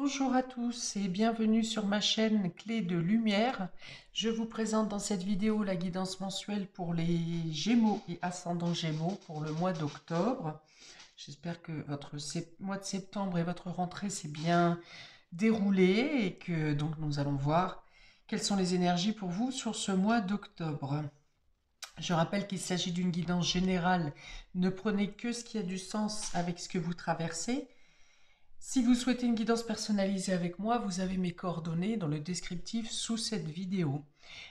Bonjour à tous et bienvenue sur ma chaîne Clé de Lumière. Je vous présente dans cette vidéo la guidance mensuelle pour les Gémeaux et ascendant Gémeaux pour le mois d'octobre. J'espère que votre mois de septembre et votre rentrée s'est bien déroulé et que donc nous allons voir quelles sont les énergies pour vous sur ce mois d'octobre. Je rappelle qu'il s'agit d'une guidance générale. Ne prenez que ce qui a du sens avec ce que vous traversez. Si vous souhaitez une guidance personnalisée avec moi, vous avez mes coordonnées dans le descriptif sous cette vidéo.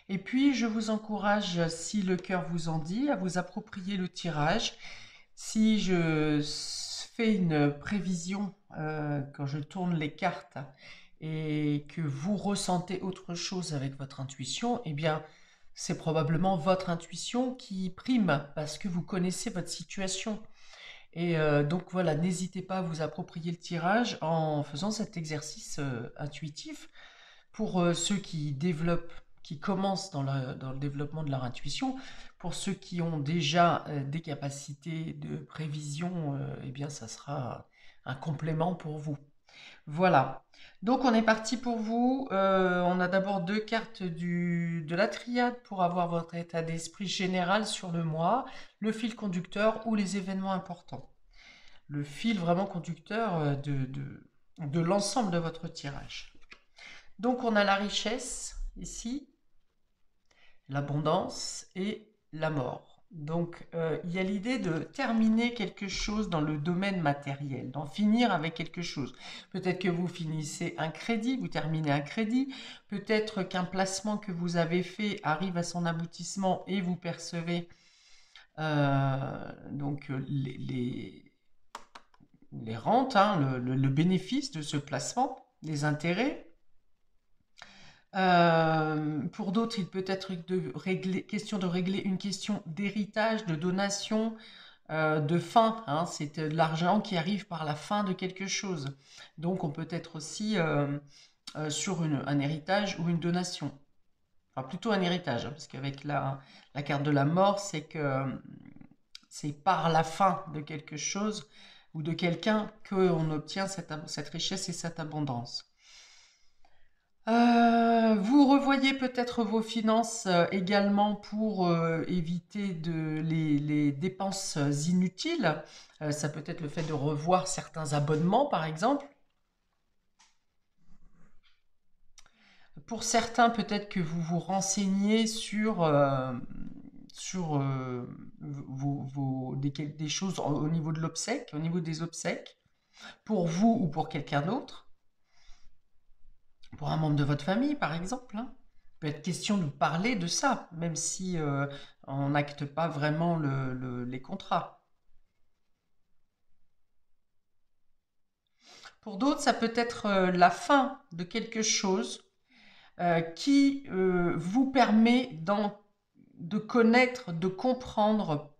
Et puis, je vous encourage, si le cœur vous en dit, à vous approprier le tirage. Si je fais une prévision quand je tourne les cartes et que vous ressentez autre chose avec votre intuition, eh bien, c'est probablement votre intuition qui prime parce que vous connaissez votre situation. Et donc voilà, n'hésitez pas à vous approprier le tirage en faisant cet exercice intuitif. Pour ceux qui développent, qui commencent dans le développement de leur intuition, pour ceux qui ont déjà des capacités de prévision, eh bien ça sera un complément pour vous. Voilà. Donc on est parti pour vous. On a d'abord deux cartes de la triade pour avoir votre état d'esprit général sur le mois, le fil conducteur ou les événements importants, le fil vraiment conducteur de l'ensemble de votre tirage. Donc on a la richesse ici, l'abondance et la mort. Donc il y a l'idée de terminer quelque chose dans le domaine matériel, d'en finir avec quelque chose. Peut-être que vous finissez un crédit, vous terminez un crédit, peut-être qu'un placement que vous avez fait arrive à son aboutissement et vous percevez donc les rentes, hein, le bénéfice de ce placement, les intérêts. Pour d'autres, il peut être question de régler une question d'héritage, de donation, de fin, hein, c'est de l'argent qui arrive par la fin de quelque chose. Donc on peut être aussi sur un héritage ou une donation. Enfin, plutôt un héritage, hein, parce qu'avec la carte de la mort, c'est que c'est par la fin de quelque chose ou de quelqu'un qu'on obtient cette richesse et cette abondance. Vous revoyez peut-être vos finances également pour éviter les dépenses inutiles. Ça peut être le fait de revoir certains abonnements, par exemple. Pour certains, peut-être que vous vous renseignez sur des choses au niveau de l'obsèque, au niveau des obsèques, pour vous ou pour quelqu'un d'autre, pour un membre de votre famille, par exemple, hein. Il peut être question de parler de ça, même si on n'acte pas vraiment les contrats. Pour d'autres, ça peut être la fin de quelque chose qui vous permet de connaître, de comprendre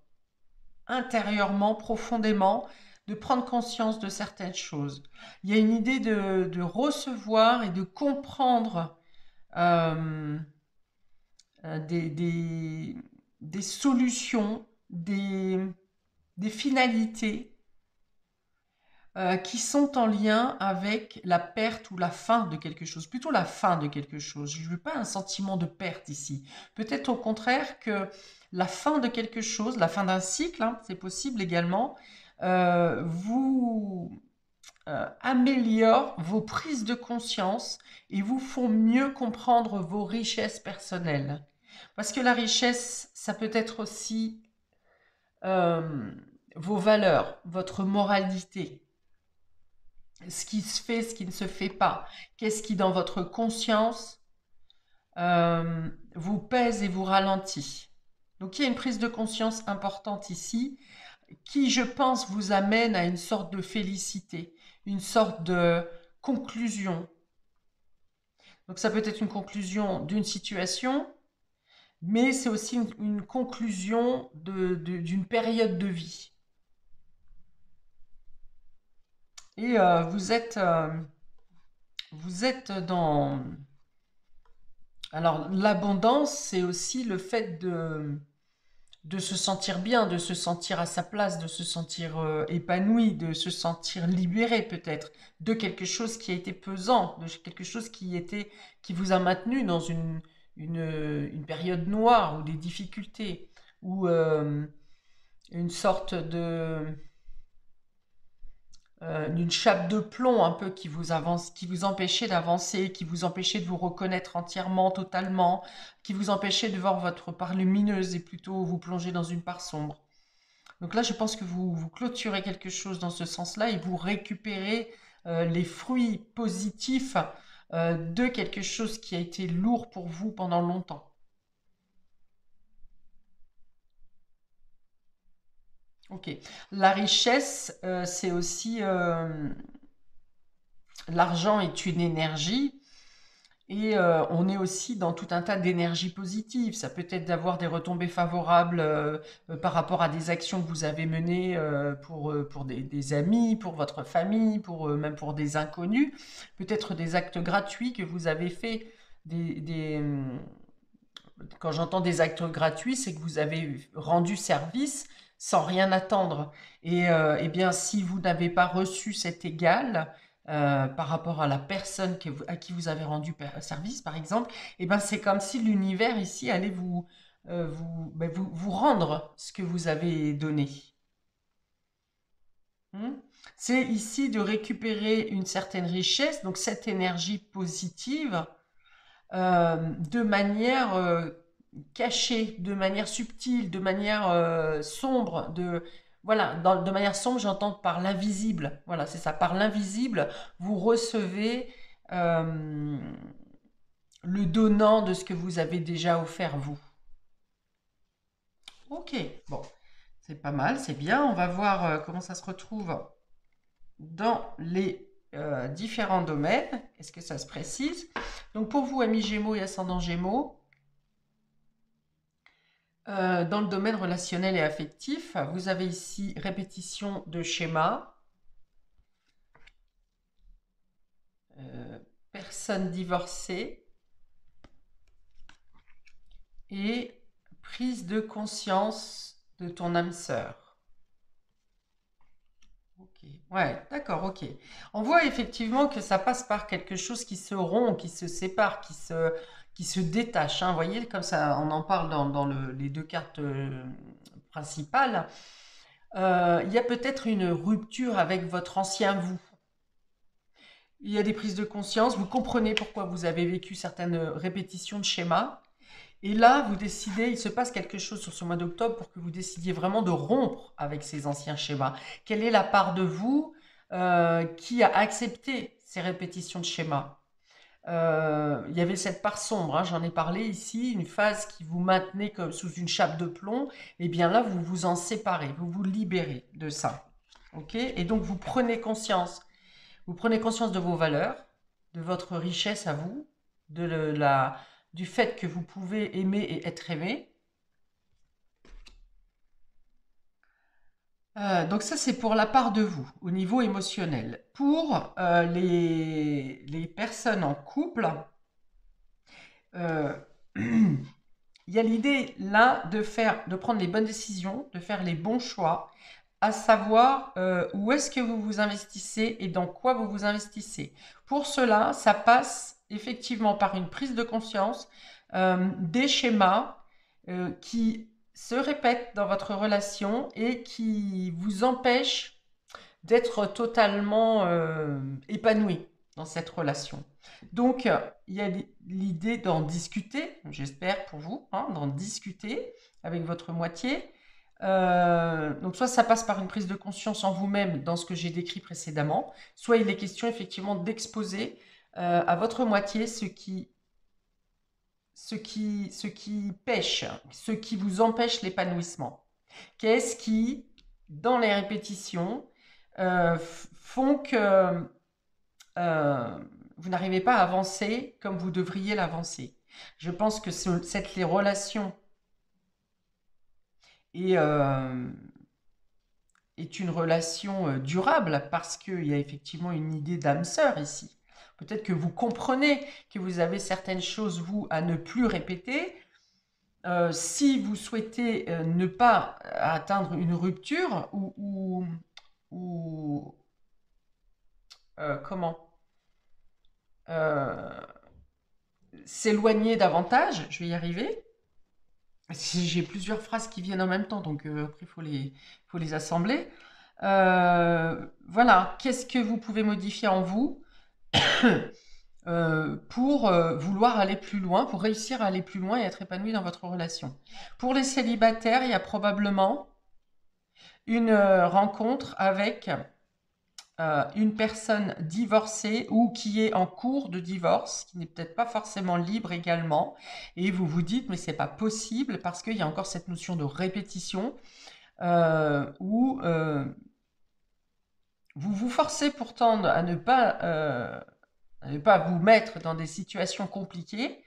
intérieurement, profondément, de prendre conscience de certaines choses. Il y a une idée de recevoir et de comprendre euh, des, des, des solutions, des finalités qui sont en lien avec la perte ou la fin de quelque chose, plutôt la fin de quelque chose. Je ne veux pas un sentiment de perte ici. Peut-être au contraire que la fin de quelque chose, la fin d'un cycle, hein, c'est possible également, vous améliore vos prises de conscience et vous font mieux comprendre vos richesses personnelles. Parce que la richesse, ça peut être aussi euh, vos valeurs, votre moralité, ce qui se fait, ce qui ne se fait pas. Qu'est-ce qui, dans votre conscience, vous pèse et vous ralentit. Donc il y a une prise de conscience importante ici qui, je pense, vous amène à une sorte de félicité, une sorte de conclusion. Donc ça peut être une conclusion d'une situation, mais c'est aussi une conclusion d'une période de vie. Et vous êtes dans... Alors l'abondance, c'est aussi le fait de se sentir bien, de se sentir à sa place, de se sentir épanoui, de se sentir libéré peut-être de quelque chose qui a été pesant, de quelque chose qui vous a maintenu dans une période noire ou des difficultés ou une sorte d'une chape de plomb un peu qui vous empêchait d'avancer, qui vous empêchait de vous reconnaître entièrement, totalement, qui vous empêchait de voir votre part lumineuse et plutôt vous plonger dans une part sombre. Donc là, je pense que vous clôturez quelque chose dans ce sens-là et vous récupérez les fruits positifs de quelque chose qui a été lourd pour vous pendant longtemps. Ok. La richesse, c'est aussi l'argent est une énergie et on est aussi dans tout un tas d'énergies positives. Ça peut être d'avoir des retombées favorables par rapport à des actions que vous avez menées pour des amis, pour votre famille, même pour des inconnus. Peut-être des actes gratuits que vous avez faits. Quand j'entends des actes gratuits, c'est que vous avez rendu service sans rien attendre. Et eh bien, si vous n'avez pas reçu cet égal par rapport à la personne à qui vous avez rendu service, par exemple, eh ben, c'est comme si l'univers ici allait vous rendre ce que vous avez donné. Hmm. C'est ici de récupérer une certaine richesse, donc cette énergie positive, de manière cachée, de manière subtile, de manière sombre, voilà, de manière sombre, j'entends par l'invisible. Voilà, c'est ça, par l'invisible, vous recevez euh, le donnant de ce que vous avez déjà offert vous. Ok, bon, c'est pas mal, c'est bien. On va voir comment ça se retrouve dans les différents domaines. Est-ce que ça se précise? Donc pour vous, amis Gémeaux et ascendant Gémeaux, dans le domaine relationnel et affectif, vous avez ici répétition de schémas, personne divorcée et prise de conscience de ton âme sœur. Ok, ouais, d'accord, ok. On voit effectivement que ça passe par quelque chose qui se rompt, qui se sépare, qui se détache. Hein. Vous voyez, comme ça, on en parle dans les deux cartes principales. Il y a peut-être une rupture avec votre ancien vous. Il y a des prises de conscience, vous comprenez pourquoi vous avez vécu certaines répétitions de schémas. Et là, vous décidez, il se passe quelque chose sur ce mois d'octobre pour que vous décidiez vraiment de rompre avec ces anciens schémas. Quelle est la part de vous qui a accepté ces répétitions de schémas? Il y avait cette part sombre, hein, j'en ai parlé ici, une phase qui vous maintenait comme sous une chape de plomb. Et bien là, vous vous en séparez, vous vous libérez de ça. Ok? Et donc, vous prenez conscience. Vous prenez conscience de vos valeurs, de votre richesse à vous, du fait que vous pouvez aimer et être aimé. Donc ça, c'est pour la part de vous, au niveau émotionnel. Pour les personnes en couple, euh, il y a l'idée là de prendre les bonnes décisions, de faire les bons choix, à savoir où est-ce que vous vous investissez et dans quoi vous vous investissez. Pour cela, ça passe effectivement par une prise de conscience des schémas qui se répètent dans votre relation et qui vous empêchent d'être totalement épanoui dans cette relation. Donc, il y a l'idée d'en discuter, j'espère pour vous, hein, d'en discuter avec votre moitié. Donc soit ça passe par une prise de conscience en vous-même dans ce que j'ai décrit précédemment, soit il est question effectivement d'exposer à votre moitié ce qui pêche, ce qui vous empêche l'épanouissement. Qu'est-ce qui, dans les répétitions, font que vous n'arrivez pas à avancer comme vous devriez l'avancer. Je pense que cette relation est une relation durable parce qu'il y a effectivement une idée d'âme sœur ici. Peut-être que vous comprenez que vous avez certaines choses, vous, à ne plus répéter, Si vous souhaitez ne pas atteindre une rupture ou comment euh, s'éloigner davantage, je vais y arriver. J'ai plusieurs phrases qui viennent en même temps, donc après faut les assembler. Voilà, qu'est-ce que vous pouvez modifier en vous pour vouloir aller plus loin, pour réussir à aller plus loin et être épanoui dans votre relation. Pour les célibataires, il y a probablement une rencontre avec une personne divorcée ou qui est en cours de divorce, qui n'est peut-être pas forcément libre également, et vous vous dites mais c'est pas possible parce qu'il y a encore cette notion de répétition où vous vous forcez pourtant à ne pas vous mettre dans des situations compliquées,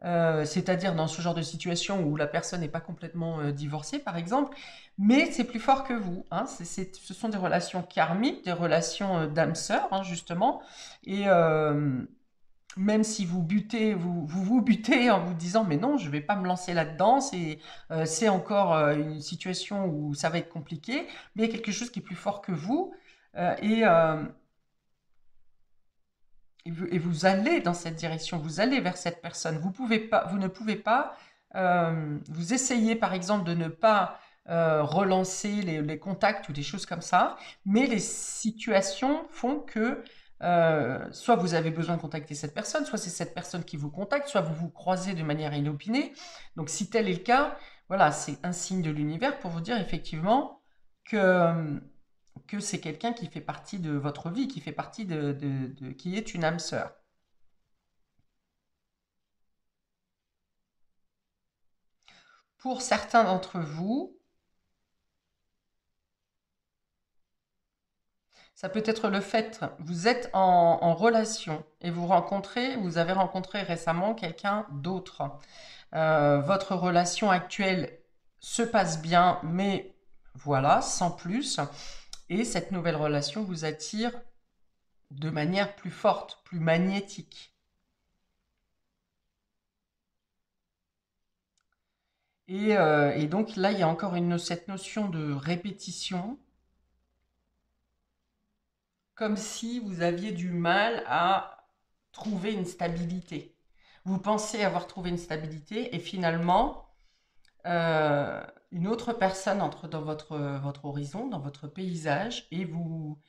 c'est-à-dire dans ce genre de situation où la personne n'est pas complètement divorcée, par exemple, mais c'est plus fort que vous. Hein. Ce sont des relations karmiques, des relations d'âme-sœur, hein, justement, et même si vous butez, vous butez en vous disant mais non, je ne vais pas me lancer là-dedans, c'est encore une situation où ça va être compliqué, mais il y a quelque chose qui est plus fort que vous, euh, et, euh, et vous allez dans cette direction, vous allez vers cette personne. Vous ne pouvez pas, vous essayez par exemple de ne pas relancer les contacts ou des choses comme ça, mais les situations font que soit vous avez besoin de contacter cette personne, soit c'est cette personne qui vous contacte, soit vous vous croisez de manière inopinée. Donc si tel est le cas, voilà, c'est un signe de l'univers pour vous dire effectivement que c'est quelqu'un qui fait partie de votre vie, qui fait partie qui est une âme sœur. Pour certains d'entre vous, ça peut être le fait, vous êtes en relation et vous avez rencontré récemment quelqu'un d'autre. Votre relation actuelle se passe bien, mais voilà, sans plus. Et cette nouvelle relation vous attire de manière plus forte, plus magnétique. Et donc là, il y a encore cette notion de répétition, comme si vous aviez du mal à trouver une stabilité. Vous pensez avoir trouvé une stabilité et finalement, une autre personne entre dans votre horizon, dans votre paysage et vous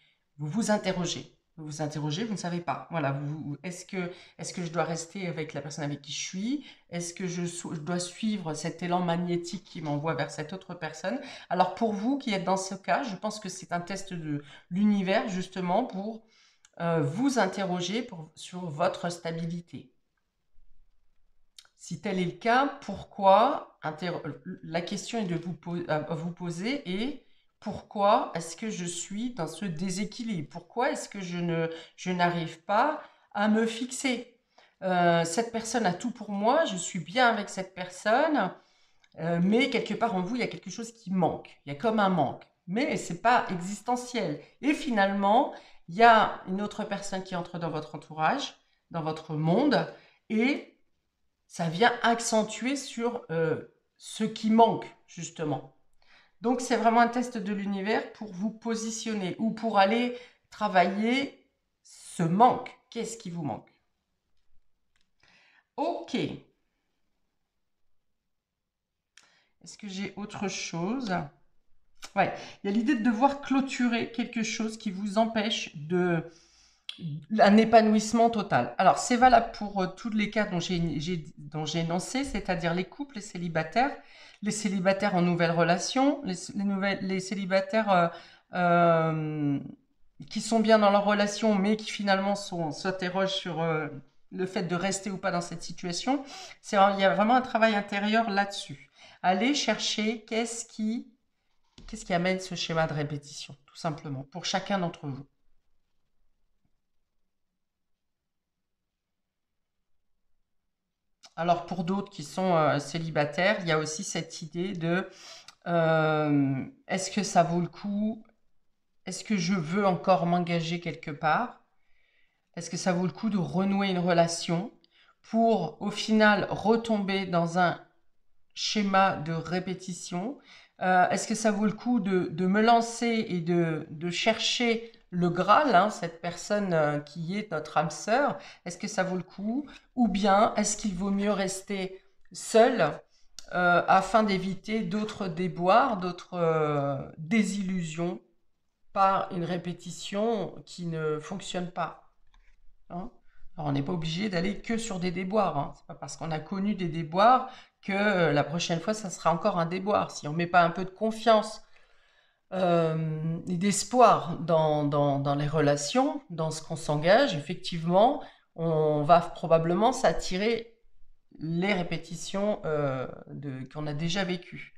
interrogez. Vous vous interrogez, vous ne savez pas. Voilà, est-ce que je dois rester avec la personne avec qui je suis? Est-ce que je dois suivre cet élan magnétique qui m'envoie vers cette autre personne? Alors pour vous qui êtes dans ce cas, je pense que c'est un test de l'univers justement pour vous interroger sur votre stabilité. Si tel est le cas, pourquoi la question est de vous poser et pourquoi est-ce que je suis dans ce déséquilibre? Pourquoi est-ce que je n'arrive pas à me fixer? Cette personne a tout pour moi, je suis bien avec cette personne, mais quelque part en vous, il y a quelque chose qui manque. Il y a comme un manque, mais c'est pas existentiel. Et finalement, il y a une autre personne qui entre dans votre entourage, dans votre monde, et ça vient accentuer sur ce qui manque, justement. Donc, c'est vraiment un test de l'univers pour vous positionner ou pour aller travailler ce manque. Qu'est-ce qui vous manque? Ok. Est-ce que j'ai autre chose? Ouais, il y a l'idée de devoir clôturer quelque chose qui vous empêche un épanouissement total. Alors, c'est valable pour tous les cas dont j'ai énoncé, c'est-à-dire les couples, les célibataires en nouvelle relation, les célibataires qui sont bien dans leur relation, mais qui finalement s'interrogent sur le fait de rester ou pas dans cette situation. Il y a vraiment un travail intérieur là-dessus. Allez chercher qu'est-ce qui amène ce schéma de répétition, tout simplement, pour chacun d'entre vous. Alors pour d'autres qui sont célibataires, il y a aussi cette idée de est-ce que ça vaut le coup? Est-ce que je veux encore m'engager quelque part? Est-ce que ça vaut le coup de renouer une relation pour au final retomber dans un schéma de répétition. Est-ce que ça vaut le coup de me lancer et de chercher le Graal, hein, cette personne qui est notre âme sœur? Est-ce que ça vaut le coup? Ou bien est-ce qu'il vaut mieux rester seul afin d'éviter d'autres déboires, d'autres désillusions par une répétition qui ne fonctionne pas, hein? Alors, on n'est pas obligé d'aller que sur des déboires, hein. C'est pas parce qu'on a connu des déboires que la prochaine fois, ça sera encore un déboire. Si on ne met pas un peu de confiance et d'espoir dans les relations, dans ce qu'on s'engage, effectivement, on va probablement s'attirer les répétitions qu'on a déjà vécues.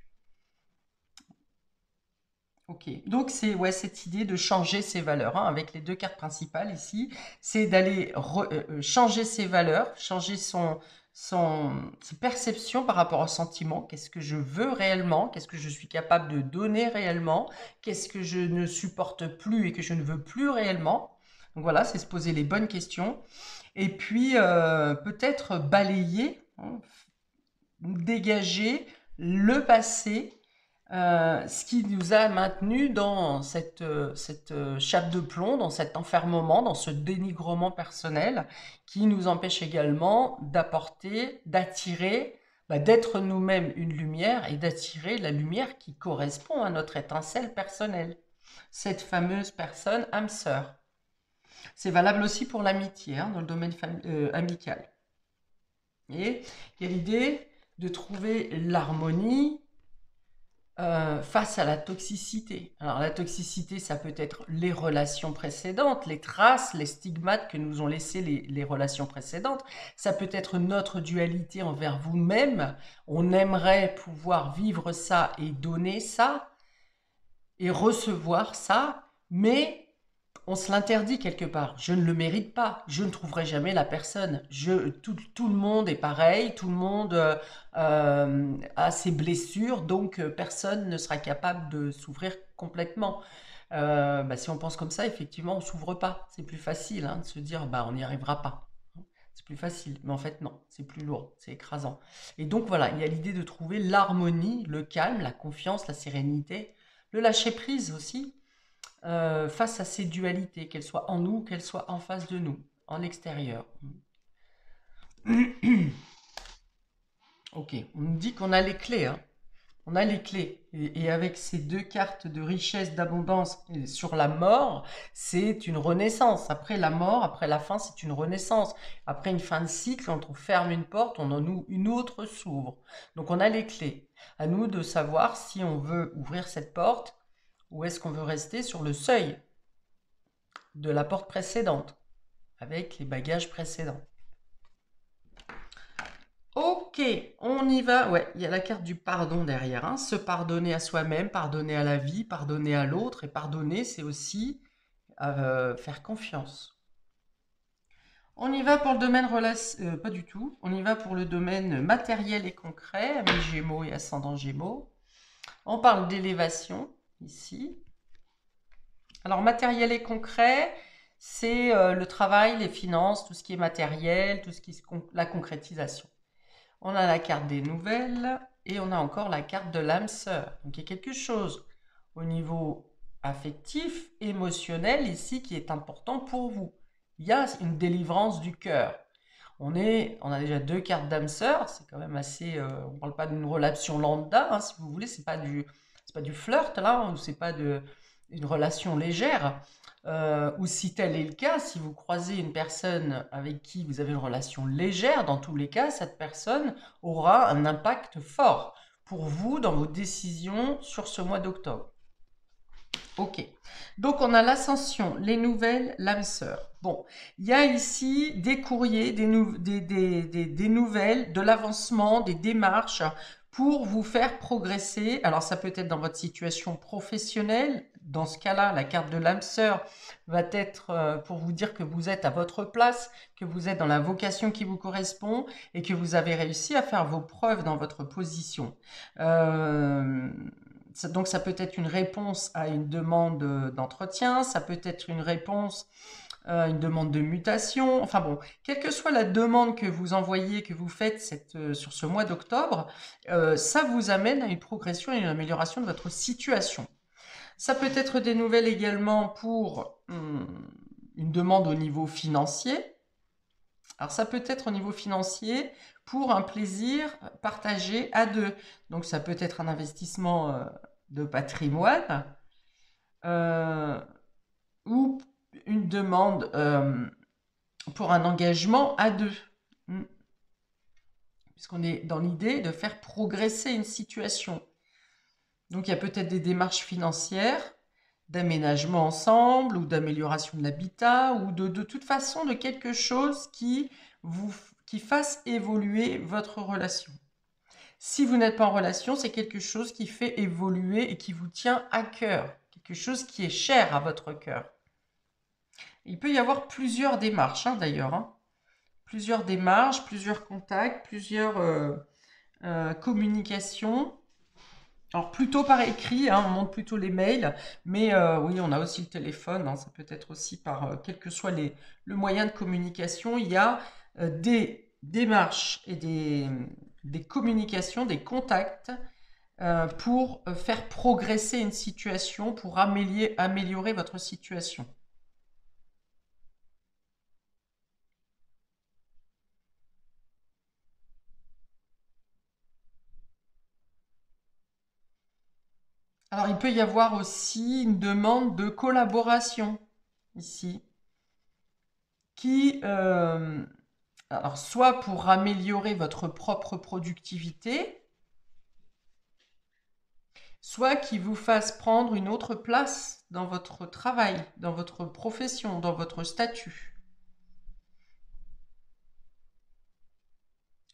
Ok, donc c'est ouais, cette idée de changer ses valeurs, hein, avec les deux cartes principales ici, c'est d'aller changer ses valeurs, changer ses perceptions par rapport au sentiment. Qu'est-ce que je veux réellement? Qu'est-ce que je suis capable de donner réellement? Qu'est-ce que je ne supporte plus et que je ne veux plus réellement? Donc voilà, c'est se poser les bonnes questions. Et puis peut-être balayer, hein, dégager le passé, ce qui nous a maintenus dans cette chape de plomb, dans cet enfermement, dans ce dénigrement personnel, qui nous empêche également d'apporter, d'attirer, d'être nous-mêmes une lumière et d'attirer la lumière qui correspond à notre étincelle personnelle. Cette fameuse personne âme sœur. C'est valable aussi pour l'amitié, hein, dans le domaine amical. Et il y a l'idée de trouver l'harmonie face à la toxicité. Alors la toxicité, ça peut être les relations précédentes, les traces, les stigmates que nous ont laissés les relations précédentes. Ça peut être notre dualité envers vous-même. On aimerait pouvoir vivre ça et donner ça et recevoir ça, mais on se l'interdit quelque part. Je ne le mérite pas. Je ne trouverai jamais la personne. Tout le monde est pareil. Tout le monde a ses blessures. Donc, personne ne sera capable de s'ouvrir complètement. Si on pense comme ça, effectivement, on ne s'ouvre pas. C'est plus facile, hein, de se dire on n'y arrivera pas. C'est plus facile. Mais en fait, non. C'est plus lourd. C'est écrasant. Et donc, voilà, il y a l'idée de trouver l'harmonie, le calme, la confiance, la sérénité, le lâcher-prise aussi. Face à ces dualités, qu'elles soient en nous, qu'elles soient en face de nous, en extérieur. Ok, on nous dit qu'on a les clés, hein. On a les clés. Et avec ces deux cartes de richesse, d'abondance sur la mort, c'est une renaissance. Après la mort, après la fin, c'est une renaissance. Après une fin de cycle, quand on ferme une porte, on en ouvre une autre s'ouvre. Donc on a les clés. À nous de savoir si on veut ouvrir cette porte ou est-ce qu'on veut rester sur le seuil de la porte précédente, avec les bagages précédents. Ok, on y va. Ouais, il y a la carte du pardon derrière, hein. Se pardonner à soi-même, pardonner à la vie, pardonner à l'autre. Et pardonner, c'est aussi faire confiance. On y va pour le domaine pas du tout. On y va pour le domaine matériel et concret, à mes Gémeaux et ascendant Gémeaux. On parle d'élévation, ici. Alors, matériel et concret, c'est le travail, les finances, tout ce qui est matériel, tout ce qui est la concrétisation. On a la carte des nouvelles et on a encore la carte de l'âme sœur. Donc, il y a quelque chose au niveau affectif, émotionnel ici qui est important pour vous. Il y a une délivrance du cœur. On a déjà deux cartes d'âme sœur, c'est quand même assez... on ne parle pas d'une relation lambda, hein, si vous voulez, c'est pas du flirt là, ou c'est pas une relation légère. Ou si tel est le cas, si vous croisez une personne avec qui vous avez une relation légère, dans tous les cas, cette personne aura un impact fort pour vous dans vos décisions sur ce mois d'octobre. Ok, donc on a l'ascension, les nouvelles, l'âme sœur. Bon, il y a ici des courriers, des nouvelles, de l'avancement, des démarches pour vous faire progresser. Alors ça peut être dans votre situation professionnelle. Dans ce cas-là, la carte de l'âme sœur va être pour vous dire que vous êtes à votre place, que vous êtes dans la vocation qui vous correspond et que vous avez réussi à faire vos preuves dans votre position. Donc ça peut être une réponse à une demande d'entretien, ça peut être une réponse une demande de mutation, enfin bon, quelle que soit la demande que vous envoyez, que vous faites sur ce mois d'octobre, ça vous amène à une progression et une amélioration de votre situation. Ça peut être des nouvelles également pour une demande au niveau financier. Alors ça peut être au niveau financier pour un plaisir partagé à deux. Donc ça peut être un investissement de patrimoine ou une demande pour un engagement à deux. Puisqu'on est dans l'idée de faire progresser une situation. Donc il y a peut-être des démarches financières, d'aménagement ensemble, ou d'amélioration de l'habitat, ou de toute façon de quelque chose qui fasse évoluer votre relation. Si vous n'êtes pas en relation, c'est quelque chose qui fait évoluer et qui vous tient à cœur, quelque chose qui est cher à votre cœur. Il peut y avoir plusieurs démarches, d'ailleurs. Plusieurs démarches, plusieurs contacts, plusieurs communications. Alors plutôt par écrit, on montre plutôt les mails, mais oui, on a aussi le téléphone, ça peut être aussi par quel que soit le moyen de communication. Il y a des démarches et des communications, des contacts pour faire progresser une situation, pour améliorer votre situation. Alors, il peut y avoir aussi une demande de collaboration ici, qui, alors, soit pour améliorer votre propre productivité, soit qui vous fasse prendre une autre place dans votre travail, dans votre profession, dans votre statut.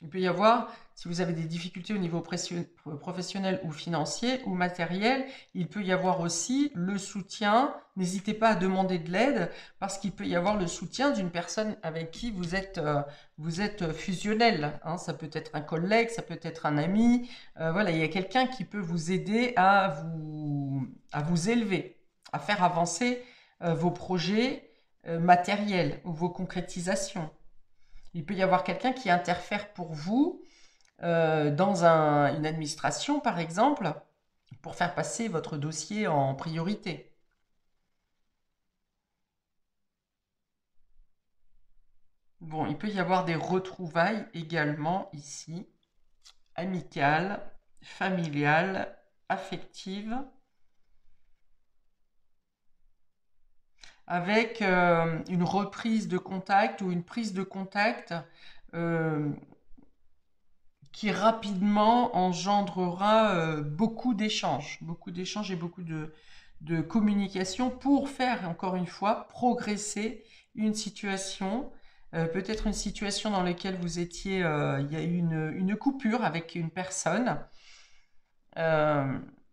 Il peut y avoir, si vous avez des difficultés au niveau professionnel ou financier ou matériel, il peut y avoir aussi le soutien. N'hésitez pas à demander de l'aide parce qu'il peut y avoir le soutien d'une personne avec qui vous êtes fusionnel. Ça peut être un collègue, ça peut être un ami. Voilà, il y a quelqu'un qui peut vous aider à vous élever, à faire avancer vos projets matériels ou vos concrétisations. Il peut y avoir quelqu'un qui interfère pour vous dans une administration, par exemple, pour faire passer votre dossier en priorité. Bon, il peut y avoir des retrouvailles également ici, amicales, familiales, affectives, avec une reprise de contact ou une prise de contact qui rapidement engendrera beaucoup d'échanges et beaucoup de communication pour faire, encore une fois, progresser une situation, peut-être une situation dans laquelle vous étiez, il y a eu une coupure avec une personne,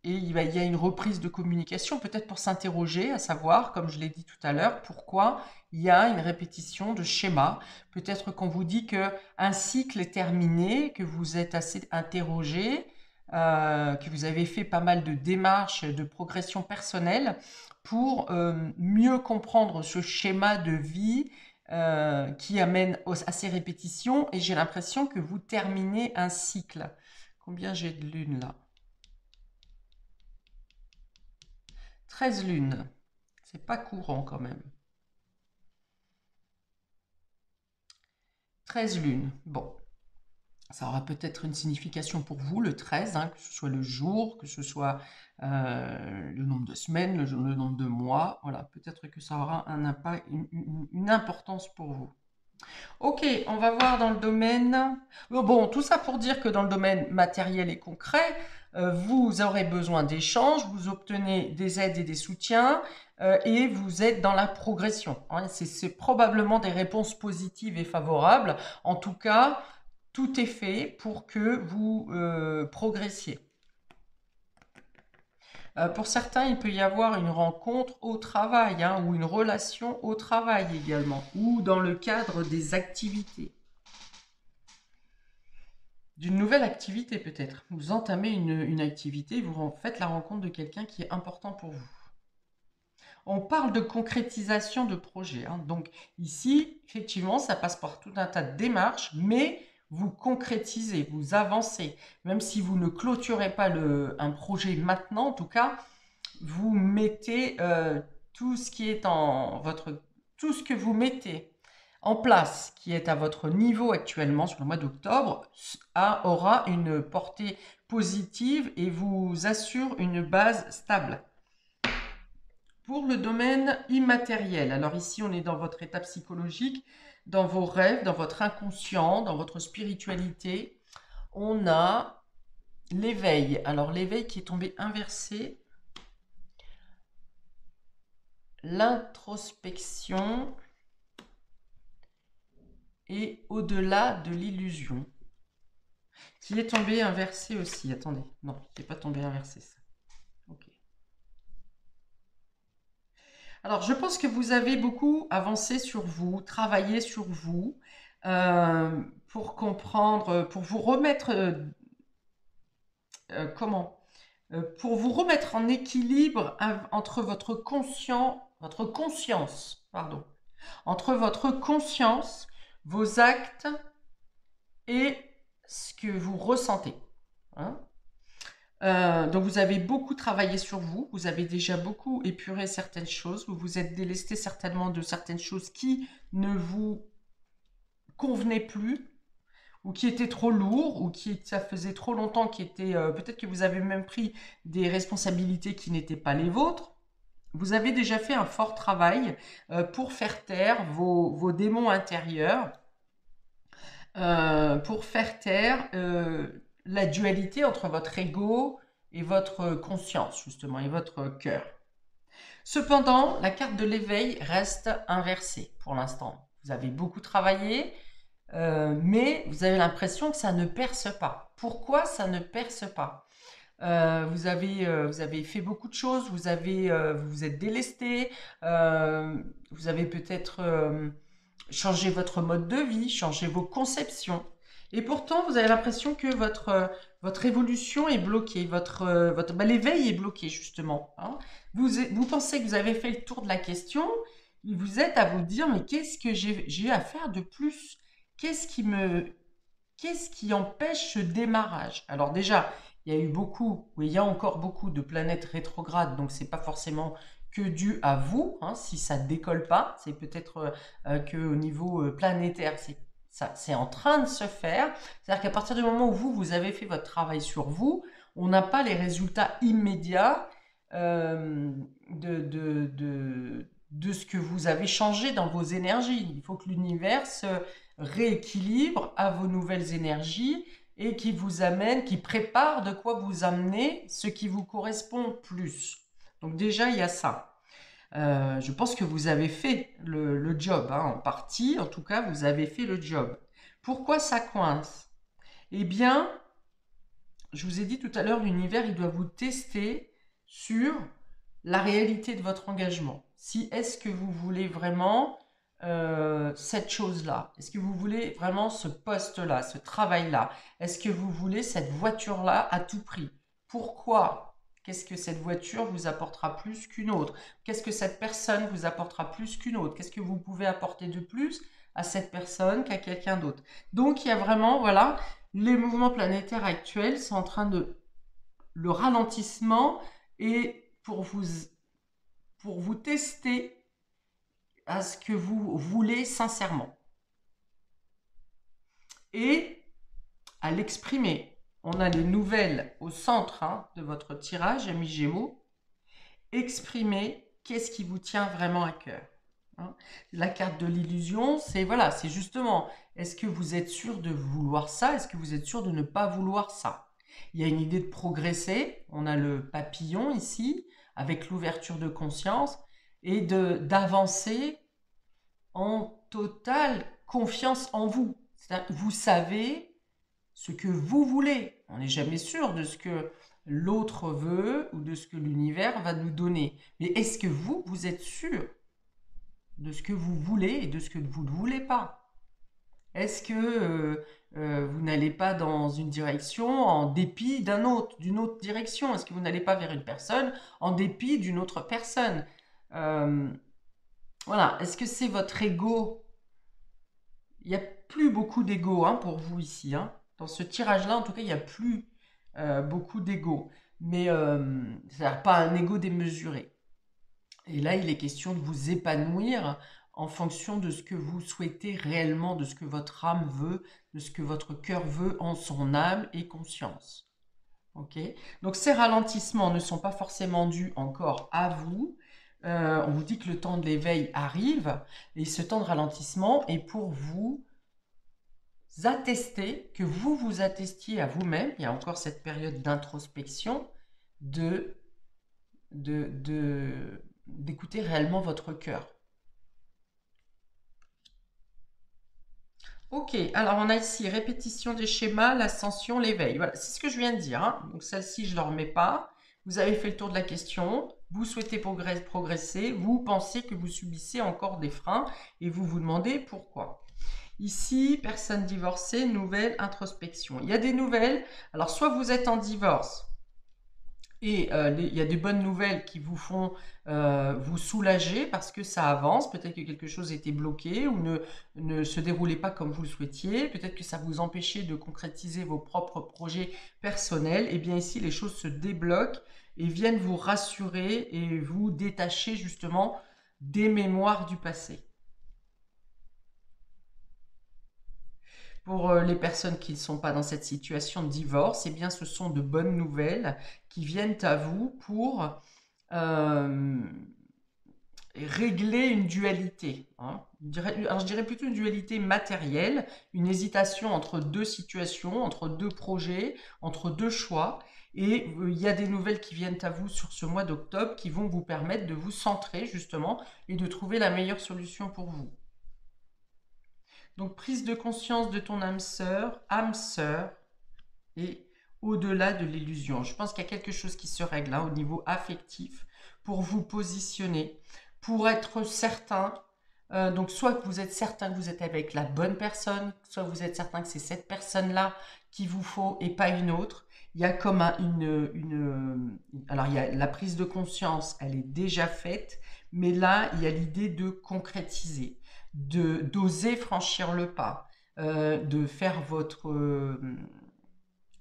et il y a une reprise de communication, peut-être pour s'interroger, à savoir, comme je l'ai dit tout à l'heure, pourquoi il y a une répétition de schémas. Peut-être qu'on vous dit qu'un cycle est terminé, que vous êtes assez interrogé, que vous avez fait pas mal de démarches de progression personnelle pour mieux comprendre ce schéma de vie qui amène à ces répétitions. Et j'ai l'impression que vous terminez un cycle. Combien j'ai de lunes là? 13 lunes. C'est pas courant quand même. 13 lunes. Bon. Ça aura peut-être une signification pour vous, le 13, que ce soit le jour, que ce soit le nombre de semaines, le nombre de mois. Voilà, peut-être que ça aura un impact, une importance pour vous. Ok, on va voir dans le domaine. Bon, tout ça pour dire que dans le domaine matériel et concret, vous aurez besoin d'échanges, vous obtenez des aides et des soutiens, et vous êtes dans la progression. C'est probablement des réponses positives et favorables. En tout cas, tout est fait pour que vous progressiez. Pour certains, il peut y avoir une rencontre au travail, ou une relation au travail également, ou dans le cadre des activités. D'une nouvelle activité peut-être. Vous entamez une activité, vous faites la rencontre de quelqu'un qui est important pour vous. on parle de concrétisation de projet, hein. Donc ici, effectivement, ça passe par tout un tas de démarches, mais vous concrétisez, vous avancez. Même si vous ne clôturez pas un projet maintenant, en tout cas, vous mettez tout ce qui est tout ce que vous mettez en place, qui est à votre niveau actuellement sur le mois d'octobre, aura une portée positive et vous assure une base stable. Pour le domaine immatériel, alors ici on est dans votre état psychologique, dans vos rêves, dans votre inconscient, dans votre spiritualité, on a l'éveil. Alors l'éveil qui est tombé inversé, l'introspection et au-delà de l'illusion. Qui est tombé inversé aussi. Attendez, non, qui n'est pas tombé inversé ça. Ok. Alors, je pense que vous avez beaucoup avancé sur vous, travaillé sur vous, pour comprendre, pour vous remettre, pour vous remettre en équilibre entre votre conscience, pardon, entre votre conscience, vos actes et ce que vous ressentez. Hein. Donc vous avez beaucoup travaillé sur vous, vous avez déjà beaucoup épuré certaines choses, vous vous êtes délesté certainement de certaines choses qui ne vous convenaient plus, ou qui étaient trop lourds, ou ça faisait trop longtemps, peut-être que vous avez même pris des responsabilités qui n'étaient pas les vôtres. Vous avez déjà fait un fort travail pour faire taire vos démons intérieurs, pour faire taire la dualité entre votre ego et votre conscience, justement, et votre cœur. Cependant, la carte de l'éveil reste inversée pour l'instant. Vous avez beaucoup travaillé, mais vous avez l'impression que ça ne perce pas. Pourquoi ça ne perce pas? Vous avez fait beaucoup de choses, vous vous êtes délesté, vous avez peut-être changé votre mode de vie, changé vos conceptions. Et pourtant, vous avez l'impression que votre évolution est bloquée, l'éveil est bloqué justement. Hein. Vous pensez que vous avez fait le tour de la question, et vous êtes à vous dire, mais qu'est-ce que j'ai à faire de plus? Qu'est-ce qui empêche ce démarrage? Alors déjà, il y a encore beaucoup de planètes rétrogrades, donc c'est pas forcément que dû à vous, hein, si ça ne décolle pas, c'est peut-être qu'au niveau planétaire, c'est en train de se faire. C'est-à-dire qu'à partir du moment où vous avez fait votre travail sur vous, on n'a pas les résultats immédiats de ce que vous avez changé dans vos énergies. Il faut que l'univers se rééquilibre à vos nouvelles énergies et qui prépare de quoi vous amener ce qui vous correspond plus. Donc déjà, il y a ça. Je pense que vous avez fait le job, hein, en partie, en tout cas, vous avez fait le job. Pourquoi ça coince? Eh bien, je vous ai dit tout à l'heure, l'univers, il doit vous tester sur la réalité de votre engagement. Est-ce que vous voulez vraiment cette chose-là? Est-ce que vous voulez vraiment ce poste-là, ce travail-là? Est-ce que vous voulez cette voiture-là à tout prix? Pourquoi? Qu'est-ce que cette voiture vous apportera plus qu'une autre? Qu'est-ce que cette personne vous apportera plus qu'une autre? Qu'est-ce que vous pouvez apporter de plus à cette personne qu'à quelqu'un d'autre? Donc, il y a vraiment, voilà, les mouvements planétaires actuels sont en train de... Le ralentissement et pour vous tester à ce que vous voulez sincèrement. Et à l'exprimer. On a les nouvelles au centre, hein, de votre tirage, amis Gémeaux. Exprimez qu'est-ce qui vous tient vraiment à cœur. Hein. La carte de l'illusion, c'est justement, est-ce que vous êtes sûr de vouloir ça? Est-ce que vous êtes sûr de ne pas vouloir ça? Il y a une idée de progresser. On a le papillon ici, avec l'ouverture de conscience, et d'avancer en totale confiance en vous. C'est-à-dire que vous savez ce que vous voulez. On n'est jamais sûr de ce que l'autre veut ou de ce que l'univers va nous donner. Mais est-ce que vous êtes sûr de ce que vous voulez et de ce que vous ne voulez pas? Est-ce que vous n'allez pas dans une direction en dépit d'une autre direction? Est-ce que vous n'allez pas vers une personne en dépit d'une autre personne? Voilà, est-ce que c'est votre ego? Il n'y a plus beaucoup d'ego hein, pour vous ici. Hein. Dans ce tirage-là, en tout cas, il n'y a plus beaucoup d'ego. Mais c'est-à-dire pas un ego démesuré. Et là, il est question de vous épanouir en fonction de ce que vous souhaitez réellement, de ce que votre âme veut, de ce que votre cœur veut en son âme et conscience. Ok. Donc ces ralentissements ne sont pas forcément dus encore à vous. On vous dit que le temps de l'éveil arrive et ce temps de ralentissement est pour vous attester, que vous vous attestiez à vous-même, il y a encore cette période d'introspection, d'écouter réellement votre cœur. Ok, alors on a ici répétition des schémas, l'ascension, l'éveil. Voilà, c'est ce que je viens de dire. Hein. Donc celle-ci, je ne le remets pas. Vous avez fait le tour de la question. Vous souhaitez progresser. Vous pensez que vous subissez encore des freins et vous vous demandez pourquoi. Ici, personne divorcée, nouvelle introspection. Il y a des nouvelles. Alors soit vous êtes en divorce. Et il y a des bonnes nouvelles qui vous font vous soulager parce que ça avance. Peut-être que quelque chose était bloqué ou ne se déroulait pas comme vous le souhaitiez. Peut-être que ça vous empêchait de concrétiser vos propres projets personnels. Et bien ici, les choses se débloquent et viennent vous rassurer et vous détacher justement des mémoires du passé. Pour les personnes qui ne sont pas dans cette situation de divorce, eh bien, ce sont de bonnes nouvelles qui viennent à vous pour régler une dualité. Hein. Alors, je dirais plutôt une dualité matérielle, une hésitation entre deux situations, entre deux projets, entre deux choix. Et il y a des nouvelles qui viennent à vous sur ce mois d'octobre qui vont vous permettre de vous centrer justement et de trouver la meilleure solution pour vous. Donc, prise de conscience de ton âme sœur, et au-delà de l'illusion. Je pense qu'il y a quelque chose qui se règle au niveau affectif pour vous positionner, pour être certain. Donc, soit que vous êtes certain que vous êtes avec la bonne personne, soit vous êtes certain que c'est cette personne-là qu'il vous faut et pas une autre. Il y a comme alors, il y a la prise de conscience, elle est déjà faite, mais là, il y a l'idée de concrétiser, d'oser franchir le pas, de faire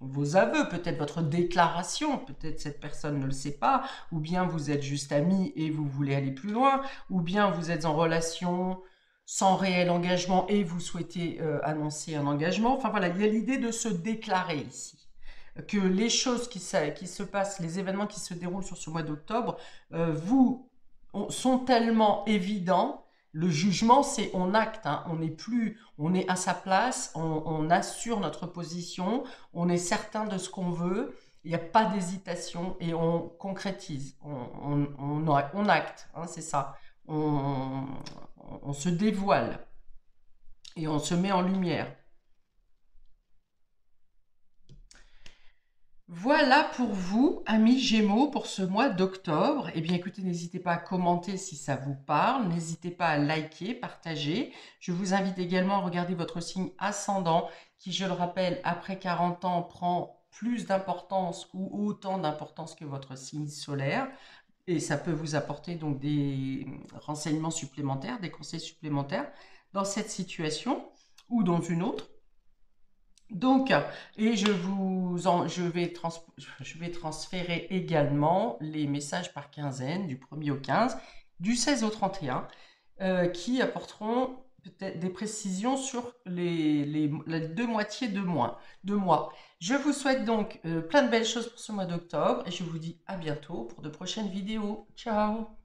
vos aveux, peut-être votre déclaration, peut-être cette personne ne le sait pas, ou bien vous êtes juste amis et vous voulez aller plus loin, ou bien vous êtes en relation sans réel engagement et vous souhaitez annoncer un engagement. Enfin voilà, il y a l'idée de se déclarer ici. Que les choses qui se passent, les événements qui se déroulent sur ce mois d'octobre, sont tellement évidents. Le jugement, c'est on acte, hein. On est à sa place, on assure notre position, on est certain de ce qu'on veut, il n'y a pas d'hésitation et on concrétise, on acte, hein, c'est ça. On se dévoile et on se met en lumière. Voilà pour vous, amis Gémeaux, pour ce mois d'octobre. Eh bien, écoutez, n'hésitez pas à commenter si ça vous parle. N'hésitez pas à liker, partager. Je vous invite également à regarder votre signe ascendant qui, je le rappelle, après 40 ans, prend plus d'importance ou autant d'importance que votre signe solaire. Et ça peut vous apporter donc des renseignements supplémentaires, des conseils supplémentaires dans cette situation ou dans une autre. Donc, et je vais transférer également les messages par quinzaine, du 1er au 15, du 16 au 31, qui apporteront peut-être des précisions sur les deux moitiés de mois. Je vous souhaite donc plein de belles choses pour ce mois d'octobre et je vous dis à bientôt pour de prochaines vidéos. Ciao!